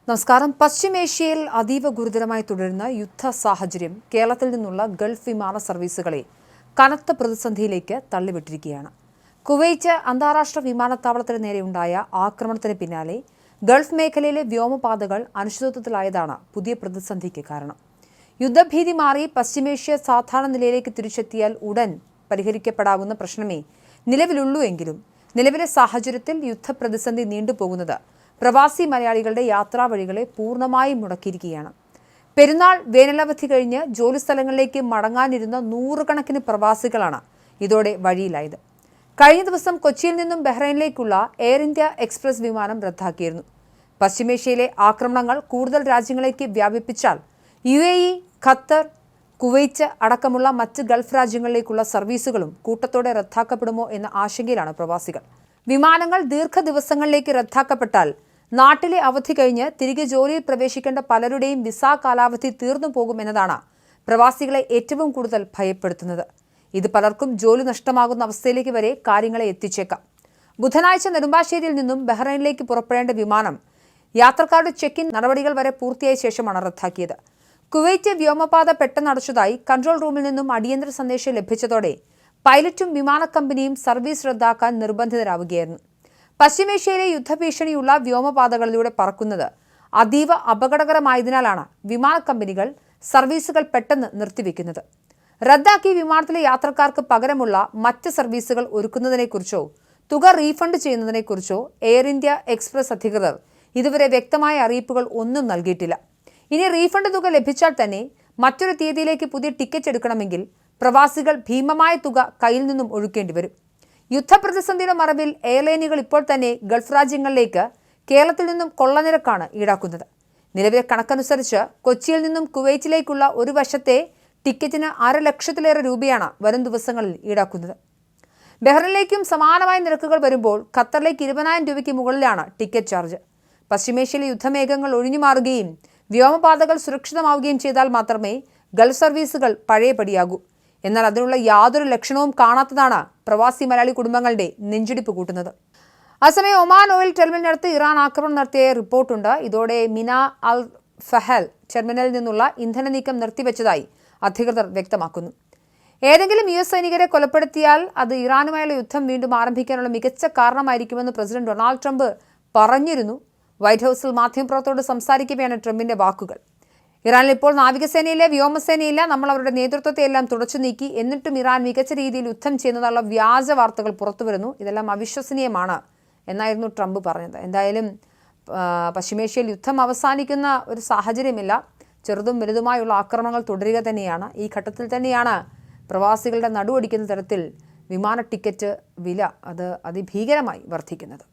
നമസ്കാരം. പശ്ചിമേഷ്യയിൽ അതീവ ഗുരുതരമായി തുടരുന്ന യുദ്ധ സാഹചര്യം കേരളത്തിൽ നിന്നുള്ള ഗൾഫ് വിമാന സർവീസുകളെ കനത്ത പ്രതിസന്ധിയിലേക്ക് തള്ളിവിട്ടിരിക്കുകയാണ്. കുവൈറ്റ് അന്താരാഷ്ട്ര വിമാനത്താവളത്തിന് നേരെയുണ്ടായ ആക്രമണത്തിന് പിന്നാലെ ഗൾഫ് മേഖലയിലെ വ്യോമപാതകൾ അനിശ്ചിതത്വത്തിലായതാണ് പുതിയ പ്രതിസന്ധിക്ക് കാരണം. യുദ്ധഭീതി മാറി പശ്ചിമേഷ്യ സാധാരണ നിലയിലേക്ക് തിരിച്ചെത്തിയാൽ ഉടൻ പരിഹരിക്കപ്പെടാവുന്ന പ്രശ്നമേ നിലവിലുള്ളൂ എങ്കിലും നിലവിലെ സാഹചര്യത്തിൽ യുദ്ധപ്രതിസന്ധി നീണ്ടുപോകുന്നത് പ്രവാസി മലയാളികളുടെ യാത്രാ വഴികളെ പൂർണ്ണമായും മുടക്കിയിരിക്കുകയാണ്. പെരുന്നാൾ വേനലവധി കഴിഞ്ഞ് ജോലിസ്ഥലങ്ങളിലേക്ക് മടങ്ങാനിരുന്ന നൂറുകണക്കിന് പ്രവാസികളാണ് ഇതോടെ വഴിയിലായത്. കഴിഞ്ഞ ദിവസം കൊച്ചിയിൽ നിന്നും ബഹ്റൈനിലേക്കുള്ള എയർ ഇന്ത്യ എക്സ്പ്രസ് വിമാനം റദ്ദാക്കിയിരുന്നു. പശ്ചിമേഷ്യയിലെ ആക്രമണങ്ങൾ കൂടുതൽ രാജ്യങ്ങളിലേക്ക് വ്യാപിപ്പിച്ചാൽ UAE, ഖത്തർ, കുവൈറ്റ് അടക്കമുള്ള മറ്റ് ഗൾഫ് രാജ്യങ്ങളിലേക്കുള്ള സർവീസുകളും കൂട്ടത്തോടെ റദ്ദാക്കപ്പെടുമോ എന്ന ആശങ്കയിലാണ് പ്രവാസികൾ. വിമാനങ്ങൾ ദീർഘദിവസങ്ങളിലേക്ക് റദ്ദാക്കപ്പെട്ടാൽ നാട്ടിലെ അവധി കഴിഞ്ഞ് തിരികെ ജോലിയിൽ പ്രവേശിക്കേണ്ട പലരുടെയും വിസ കാലാവധി തീർന്നു പോകുമെന്നതാണ് പ്രവാസികളെ ഏറ്റവും കൂടുതൽ ഭയപ്പെടുത്തുന്നത്. ഇത് പലർക്കും ജോലി നഷ്ടമാകുന്ന അവസ്ഥയിലേക്ക് വരെ കാര്യങ്ങളെ എത്തിച്ചേക്കാം. ബുധനാഴ്ച നെടുമ്പാശ്ശേരിയിൽ നിന്നും ബഹ്റൈനിലേക്ക് പുറപ്പെടേണ്ട വിമാനം യാത്രക്കാരുടെ ചെക്ക്-ഇൻ നടപടികൾ വരെ പൂർത്തിയായ ശേഷമാണ് റദ്ദാക്കിയത്. കുവൈറ്റ് വ്യോമപാത പെട്ടെന്ന് അടച്ചതായി കൺട്രോൾ റൂമിൽ നിന്നും അടിയന്തര സന്ദേശം ലഭിച്ചതോടെ പൈലറ്റും വിമാന കമ്പനിയും സർവീസ് റദ്ദാക്കാൻ നിർബന്ധിതരാവുകയായിരുന്നു. പശ്ചിമേഷ്യയിലെ യുദ്ധഭീഷണിയുള്ള വ്യോമപാതകളിലൂടെ പറക്കുന്നത് അതീവ അപകടകരമായതിനാലാണ് വിമാന കമ്പനികൾ സർവീസുകൾ പെട്ടെന്ന് നിർത്തിവെക്കുന്നത്. റദ്ദാക്കിയ വിമാനത്തിലെ യാത്രക്കാർക്ക് പകരമുള്ള മറ്റ് സർവീസുകൾ ഒരുക്കുന്നതിനെക്കുറിച്ചോ തുക റീഫണ്ട് ചെയ്യുന്നതിനെക്കുറിച്ചോ എയർ ഇന്ത്യ എക്സ്പ്രസ് അധികൃതർ ഇതുവരെ വ്യക്തമായ അറിയിപ്പുകൾ ഒന്നും നൽകിയിട്ടില്ല. ഇനി റീഫണ്ട് തുക ലഭിച്ചാൽ തന്നെ മറ്റൊരു തീയതിയിലേക്ക് പുതിയ ടിക്കറ്റ് എടുക്കണമെങ്കിൽ പ്രവാസികൾ ഭീമമായ തുക കയ്യിൽ നിന്നും ഒഴുക്കേണ്ടി വരും. യുദ്ധപ്രതിസന്ധിയുടെ മറവിൽ എയർലൈനുകൾ ഇപ്പോൾ തന്നെ ഗൾഫ് രാജ്യങ്ങളിലേക്ക് കേരളത്തിൽ നിന്നും കൊള്ളനിരക്കാണ് ഈടാക്കുന്നത്. നിലവിലെ കണക്കനുസരിച്ച് കൊച്ചിയിൽ നിന്നും കുവൈറ്റിലേക്കുള്ള ഒരു വശത്തെ ടിക്കറ്റിന് 5,00,000-ലേറെ രൂപയാണ് വരും ദിവസങ്ങളിൽ ഈടാക്കുന്നത്. ബഹ്റൈനിലേക്കും സമാനമായ നിരക്കുകൾ വരുമ്പോൾ ഖത്തറിലേക്ക് 20,000 രൂപയ്ക്ക് മുകളിലാണ് ടിക്കറ്റ് ചാർജ്. പശ്ചിമേഷ്യയിലെ യുദ്ധമേഘങ്ങൾ ഒഴിഞ്ഞു മാറുകയും വ്യോമപാതകൾ സുരക്ഷിതമാവുകയും ചെയ്താൽ മാത്രമേ ഗൾഫ് സർവീസുകൾ പഴയപടിയാകൂ. എന്നാൽ അതിനുള്ള യാതൊരു ലക്ഷണവും കാണാത്തതാണ് പ്രവാസി മലയാളി കുടുംബങ്ങളുടെ നെഞ്ചിടിപ്പ് കൂട്ടുന്നത്. അതേസമയം ഒമാൻ ഓയിൽ ടെർമിനലിനടുത്ത് ഇറാൻ ആക്രമണം നടത്തിയ റിപ്പോർട്ടുണ്ട്. ഇതോടെ മിന അൽ ഫഹൽ ടെർമിനലിൽ നിന്നുള്ള ഇന്ധന നീക്കം നിർത്തിവെച്ചതായി അധികൃതർ വ്യക്തമാക്കുന്നു. ഏതെങ്കിലും US സൈനികരെ കൊലപ്പെടുത്തിയാൽ അത് ഇറാനുമായുള്ള യുദ്ധം വീണ്ടും ആരംഭിക്കാനുള്ള മികച്ച കാരണമായിരിക്കുമെന്ന് പ്രസിഡന്റ് ഡൊണാൾഡ് ട്രംപ് പറഞ്ഞിരുന്നു. വൈറ്റ് ഹൌസിൽ മാധ്യമപ്രവർത്തകരോട് സംസാരിക്കവെയാണ് ട്രംപിന്റെ വാക്കുകൾ. ഇറാനിൽ ഇപ്പോൾ നാവികസേനയില്ല, വ്യോമസേനയില്ല, നമ്മൾ അവരുടെ നേതൃത്വത്തെ എല്ലാം തുടച്ചു നീക്കി, എന്നിട്ടും ഇറാൻ മികച്ച രീതിയിൽ യുദ്ധം ചെയ്യുന്നതിനുള്ള വ്യാജ വാർത്തകൾ പുറത്തുവരുന്നു, ഇതെല്ലാം അവിശ്വസനീയമാണ് എന്നായിരുന്നു ട്രംപ് പറഞ്ഞത്. എന്തായാലും പശ്ചിമേഷ്യയിൽ യുദ്ധം അവസാനിക്കുന്ന ഒരു സാഹചര്യമില്ല. ചെറുതും വലുതുമായുള്ള ആക്രമണങ്ങൾ തുടരുക തന്നെയാണ്. ഈ ഘട്ടത്തിൽ തന്നെയാണ് പ്രവാസികളുടെ നടുവടിക്കുന്ന തരത്തിൽ വിമാന ടിക്കറ്റ് വില അത് അതിഭീകരമായി വർദ്ധിക്കുന്നത്.